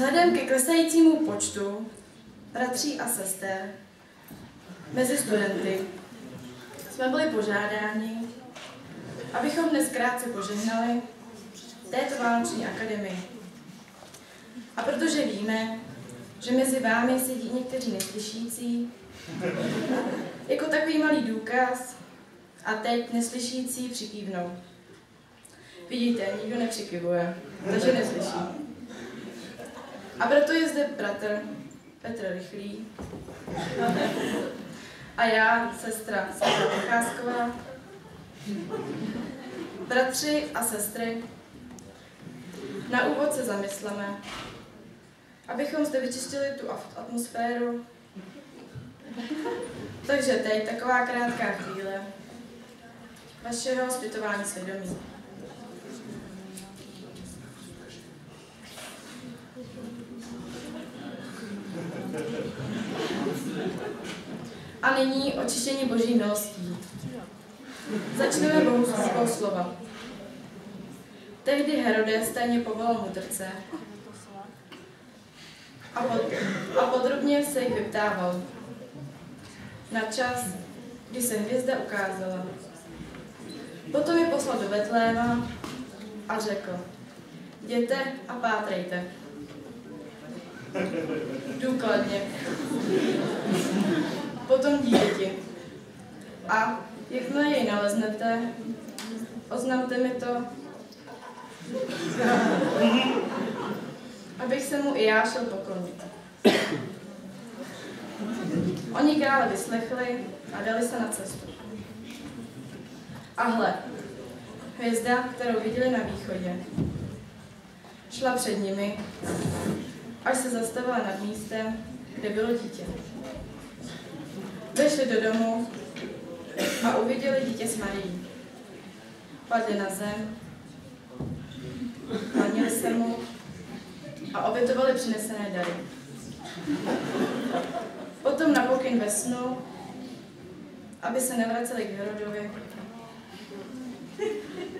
Vzhledem ke klesajícímu počtu bratří a sester mezi studenty jsme byli požádáni, abychom dnes krátce požehnali této vánoční akademii. A protože víme, že mezi vámi sedí někteří neslyšící, jako takový malý důkaz, a teď neslyšící přikývnou. Vidíte, nikdo nepřikivuje, takže neslyší. A proto je zde bratr Petr Rychlý a já, sestra Světa Procházková. Bratři a sestry, na úvod se zamysleme, abychom zde vyčistili tu atmosféru. Takže teď taková krátká chvíle vašeho zpytování svědomí. A nyní očištění Boží milostí. Začneme bohoslužbou slova. Tehdy Herodes tajně povolal mudrce a podrobně se jich vyptával. Na čas, kdy se hvězda ukázala. Potom je poslal do Betléma a řekl: jděte a pátrejte. Důkladně. Potom dítěti. A jakmile jej naleznete, oznamte mi to, abych se mu i já šel poklonit. Oni krále vyslechli a dali se na cestu. A hle, hvězda, kterou viděli na východě, šla před nimi, až se zastavila nad místem, kde bylo dítě. Vešli do domu a uviděli dítě s Marií. Padli na zem, klanili se mu a obětovali přinesené dary. Potom na pokyn ve snu, aby se nevraceli k Herodovi,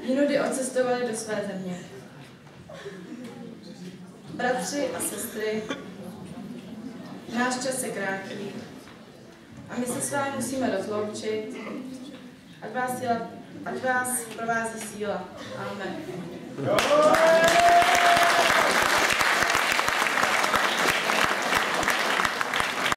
jinudy odcestovali do své země. Bratři a sestry, náš čas je krátký a my se s vámi musíme rozloučit, ať vás provází síla. Amen.